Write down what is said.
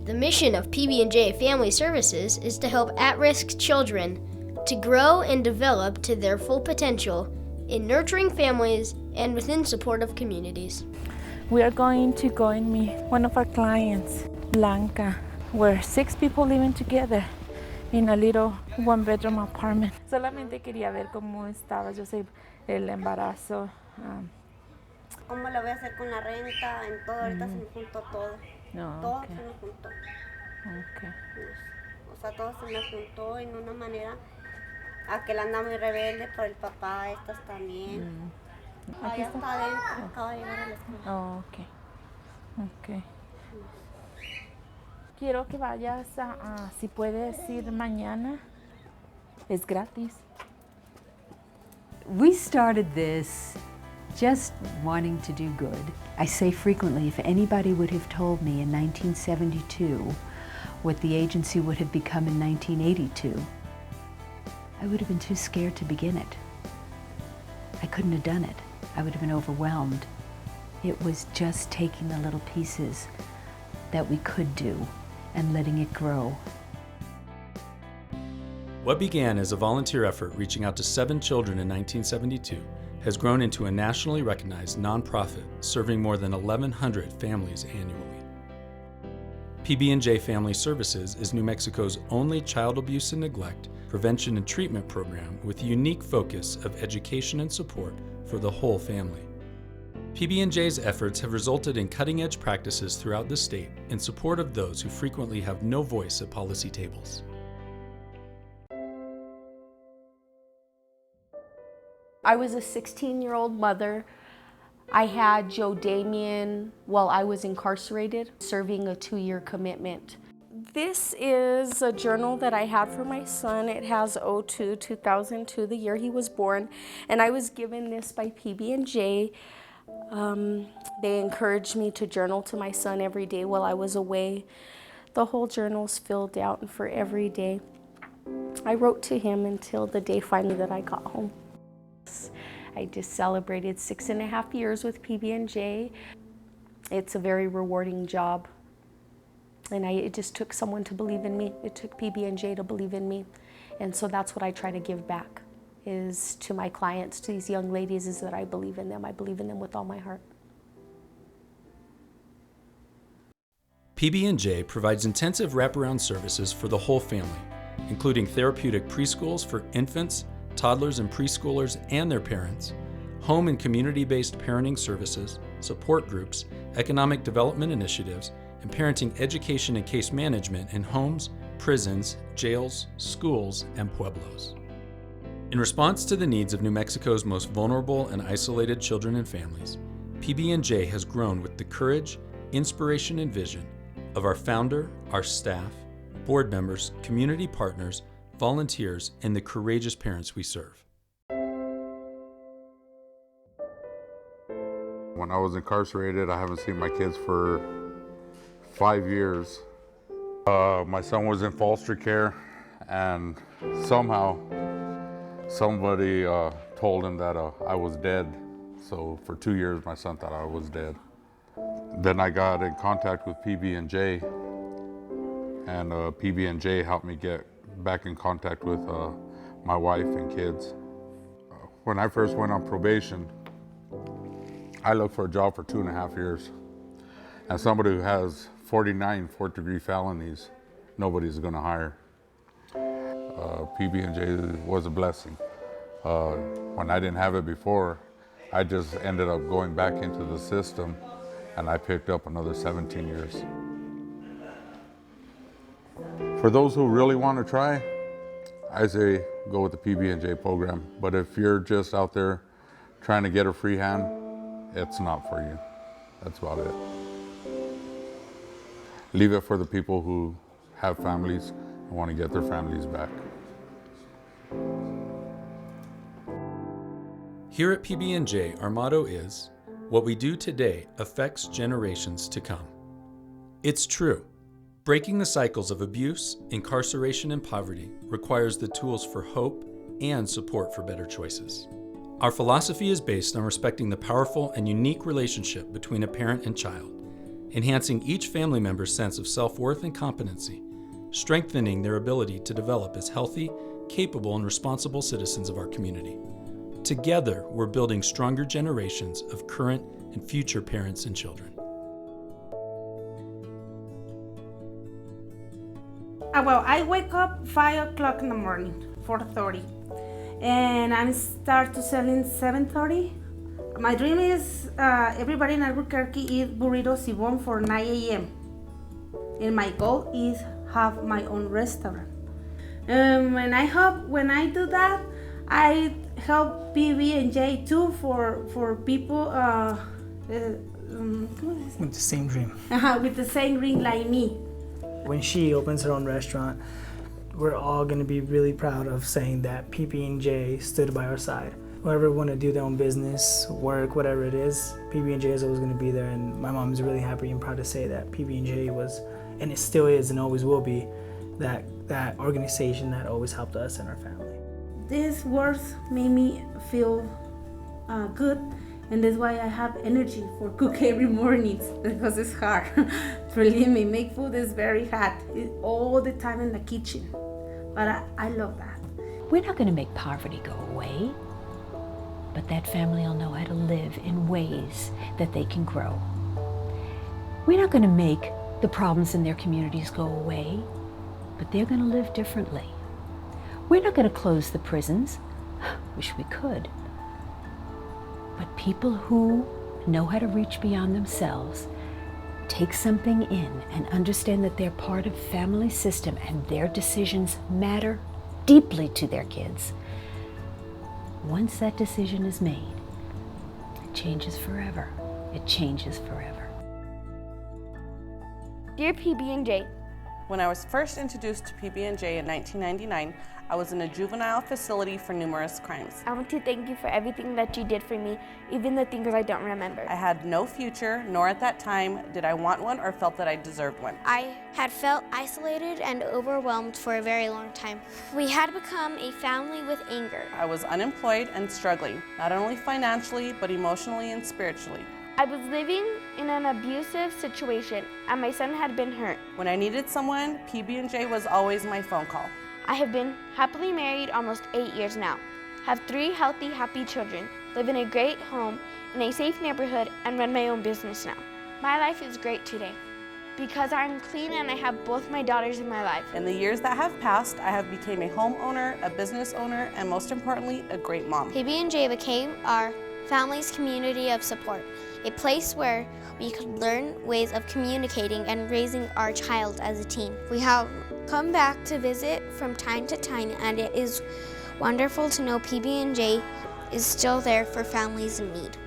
The mission of PB&J Family Services is to help at-risk children to grow and develop to their full potential in nurturing families and within supportive communities. We are going to go and meet one of our clients, Blanca. We're 6 people living together in a little one-bedroom apartment. Solamente quería ver cómo estaba, yo sé, el embarazo. ¿Cómo lo voy a hacer con la renta? En todo, ahorita se me juntó todo. No, Todo okay. se me juntó. Okay. O sea, todo se me juntó en una manera. Aquel anda muy rebelde por el papá, estas también. Allá está adentro, acaba de llegar a la escuela. Oh, okay. Okay. Quiero que vayas si puedes ir mañana. Es gratis. We started this just wanting to do good. I say frequently, if anybody would have told me in 1972 what the agency would have become in 1982, I would have been too scared to begin it. I couldn't have done it. I would have been overwhelmed. It was just taking the little pieces that we could do and letting it grow. What began as a volunteer effort reaching out to 7 children in 1972 has grown into a nationally recognized nonprofit serving more than 1,100 families annually. PB&J Family Services is New Mexico's only child abuse and neglect prevention and treatment program with a unique focus of education and support for the whole family. PB&J's efforts have resulted in cutting-edge practices throughout the state in support of those who frequently have no voice at policy tables. I was a 16-year-old mother. I had Joe Damien while I was incarcerated, serving a 2-year commitment. This is a journal that I had for my son. It has 2002, the year he was born, and I was given this by PB&J. They encouraged me to journal to my son every day while I was away. The whole journal's filled out, and for every day, I wrote to him until the day finally that I got home. I just celebrated 6.5 years with PB&J. It's a very rewarding job. And it just took someone to believe in me. It took PB&J to believe in me. And so that's what I try to give back, is to my clients, to these young ladies, is that I believe in them. I believe in them with all my heart. PB&J provides intensive wraparound services for the whole family, including therapeutic preschools for infants, toddlers and preschoolers and their parents, home and community-based parenting services, support groups, economic development initiatives, and parenting education and case management in homes, prisons, jails, schools, and pueblos. In response to the needs of New Mexico's most vulnerable and isolated children and families, PB&J has grown with the courage, inspiration, and vision of our founder, our staff, board members, community partners, volunteers, and the courageous parents we serve. When I was incarcerated, I haven't seen my kids for 5 years. My son was in foster care, and somehow somebody told him that I was dead. So for 2 years, my son thought I was dead. Then I got in contact with PB&J, and PB&J helped me get back in contact with my wife and kids. When I first went on probation, I looked for a job for 2.5 years. And somebody who has 49 fourth-degree felonies, nobody's gonna hire. PB&J was a blessing. When I didn't have it before, I just ended up going back into the system, and I picked up another 17 years. For those who really want to try, I say go with the PB&J program. But if you're just out there trying to get a free hand, it's not for you. That's about it. Leave it for the people who have families and want to get their families back. Here at PB&J, our motto is, what we do today affects generations to come. It's true. Breaking the cycles of abuse, incarceration, and poverty requires the tools for hope and support for better choices. Our philosophy is based on respecting the powerful and unique relationship between a parent and child, enhancing each family member's sense of self-worth and competency, strengthening their ability to develop as healthy, capable, and responsible citizens of our community. Together, we're building stronger generations of current and future parents and children. Well, I wake up 5 o'clock in the morning, 4:30, and I start to selling 7:30. My dream is everybody in Albuquerque eat burritos Sibon for 9 a.m. And my goal is have my own restaurant. When I do that, I help PB&J too for people with the same dream. With the same dream like me. When she opens her own restaurant, we're all going to be really proud of saying that PB&J stood by our side. Whoever want to do their own business, work, whatever it is, PB&J is always going to be there, and my mom is really happy and proud to say that PB&J was, and it still is and always will be, that organization that always helped us and our family. These words made me feel good, and that's why I have energy for cook every morning, because it's hard. Believe me, make food is very hard. It's all the time in the kitchen, but I love that. We're not going to make poverty go away, but that family will know how to live in ways that they can grow. We're not going to make the problems in their communities go away, but they're going to live differently. We're not going to close the prisons. Wish we could. But people who know how to reach beyond themselves, take something in, and understand that they're part of family system and their decisions matter deeply to their kids. Once that decision is made, it changes forever. It changes forever. Dear PB&J, when I was first introduced to PB&J in 1999, I was in a juvenile facility for numerous crimes. I want to thank you for everything that you did for me, even the things I don't remember. I had no future, nor at that time did I want one or felt that I deserved one. I had felt isolated and overwhelmed for a very long time. We had become a family with anger. I was unemployed and struggling, not only financially, but emotionally and spiritually. I was living in an abusive situation, and my son had been hurt. When I needed someone, PB&J was always my phone call. I have been happily married almost 8 years now, have 3 healthy, happy children, live in a great home, in a safe neighborhood, and run my own business now. My life is great today because I'm clean and I have both my daughters in my life. In the years that have passed, I have become a homeowner, a business owner, and most importantly, a great mom. PB&J became our family's community of support, a place where we could learn ways of communicating and raising our child as a team. We have come back to visit from time to time, and it is wonderful to know PB&J is still there for families in need.